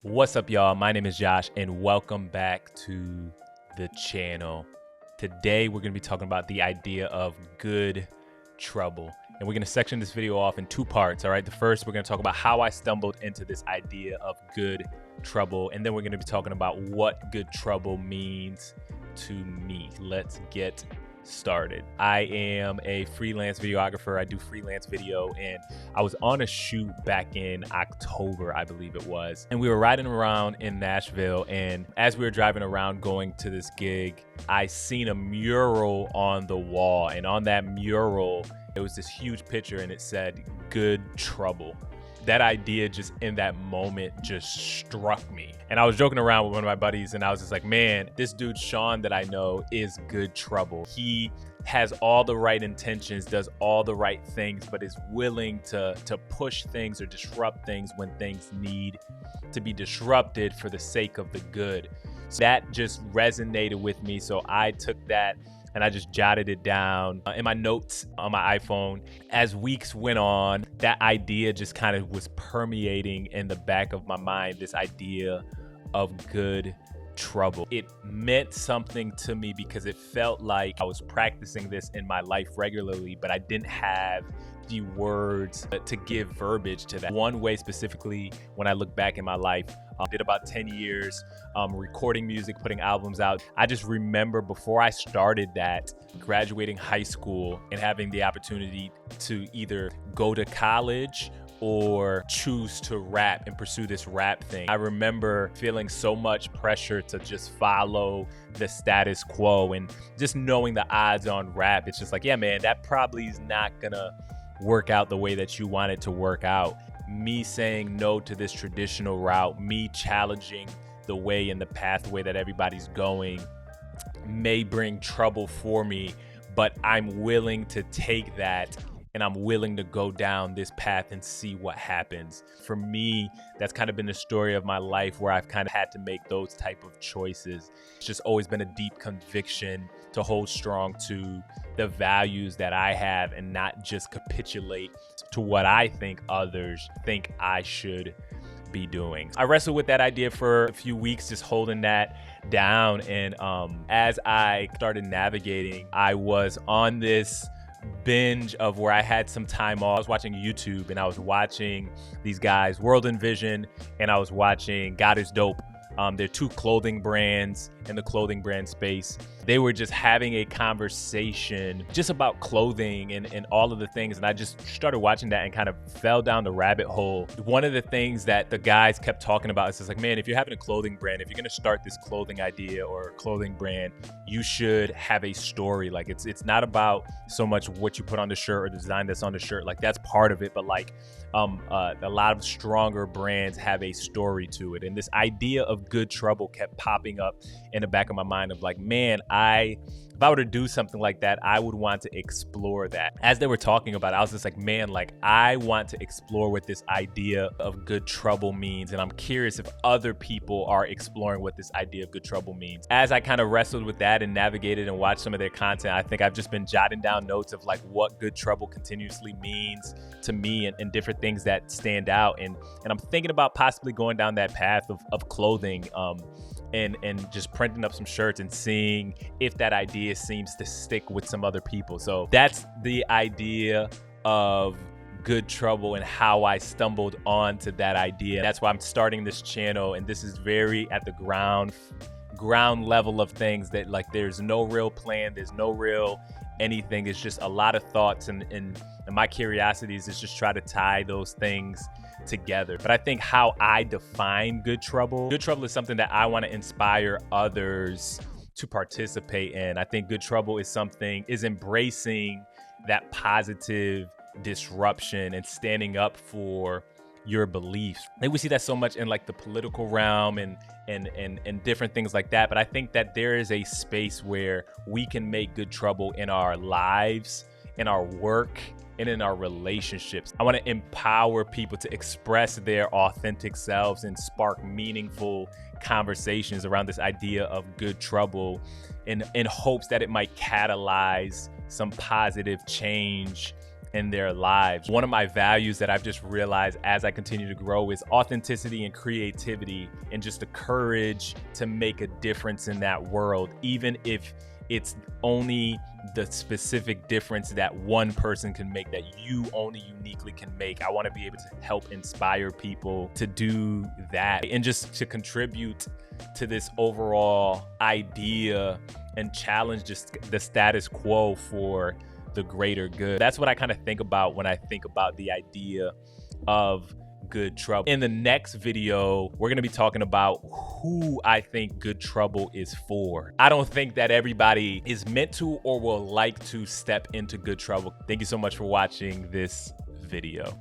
What's up, y'all? My name is Josh, and welcome back to the channel. Today, we're going to be talking about the idea of good trouble. And we're going to section this video off in two parts, all right? The first, we're going to talk about how I stumbled into this idea of good trouble. And then we're going to be talking about what good trouble means to me. Let's get started. I am a freelance videographer. I do freelance video, and I was on a shoot back in October, I believe it was, and we were riding around in Nashville, and as we were driving around going to this gig, I seen a mural on the wall, and on that mural it was this huge picture and it said "Good Trouble." That idea just in that moment just struck me. And I was joking around with one of my buddies and I was just like, man, this dude Sean that I know is good trouble. He has all the right intentions, does all the right things, but is willing to push things or disrupt things when things need to be disrupted for the sake of the good. So that just resonated with me. So I took that and I just jotted it down in my notes on my iPhone. As weeks went on, that idea just kind of was permeating in the back of my mind, this idea of good trouble. It meant something to me because it felt like I was practicing this in my life regularly, but I didn't have the words to give verbiage to that. One way specifically, when I look back in my life, did about 10 years recording music, putting albums out. I just remember before I started that, graduating high school and having the opportunity to either go to college or choose to rap and pursue this rap thing. I remember feeling so much pressure to just follow the status quo and just knowing the odds on rap. It's just like, yeah, man, that probably is not gonna work out the way that you want it to work out. Me saying no to this traditional route, me challenging the way and the pathway that everybody's going may bring trouble for me, but I'm willing to take that and I'm willing to go down this path and see what happens. For me, that's kind of been the story of my life where I've kind of had to make those type of choices. It's just always been a deep conviction to hold strong to the values that I have and not just capitulate to what I think others think I should be doing. I wrestled with that idea for a few weeks, just holding that down. And as I started navigating, I was on this binge of where I had some time off. I was watching YouTube and I was watching these guys, World Envision, and I was watching God is Dope. They're two clothing brands in the clothing brand space. They were just having a conversation just about clothing and all of the things. And I just started watching that and kind of fell down the rabbit hole. One of the things that the guys kept talking about is just like, man, if you're having a clothing brand, if you're gonna start this clothing idea or clothing brand, you should have a story. Like it's not about so much what you put on the shirt or the design that's on the shirt. Like that's part of it, but like a lot of stronger brands have a story to it. And this idea of good trouble kept popping up in the back of my mind of like, man, if I were to do something like that, I would want to explore that. As they were talking about it, I was just like, man, like I want to explore what this idea of good trouble means. And I'm curious if other people are exploring what this idea of good trouble means. As I kind of wrestled with that and navigated and watched some of their content, I think I've just been jotting down notes of like what good trouble continuously means to me and different things that stand out. And I'm thinking about possibly going down that path of clothing, and just printing up some shirts and seeing if that idea seems to stick with some other people. So that's the idea of good trouble and how I stumbled onto that idea. That's why I'm starting this channel, and this is very at the ground level of things, that like there's no real plan, there's no real anything. It's just a lot of thoughts and my curiosities is just try to tie those things together. But I think how I define good trouble is something that I want to inspire others to participate in. I think good trouble is embracing that positive disruption and standing up for your beliefs. I think we see that so much in like the political realm and different things like that. But I think that there is a space where we can make good trouble in our lives, in our work, and in our relationships. I want to empower people to express their authentic selves and spark meaningful conversations around this idea of good trouble in hopes that it might catalyze some positive change in their lives. One of my values that I've just realized as I continue to grow is authenticity and creativity, and just the courage to make a difference in that world, even if it's only the specific difference that one person can make, that you only uniquely can make. I want to be able to help inspire people to do that, and just to contribute to this overall idea and challenge just the status quo for the greater good. That's what I kind of think about when I think about the idea of good trouble. In the next video, we're going to be talking about who I think good trouble is for. I don't think that everybody is meant to or will like to step into good trouble. Thank you so much for watching this video.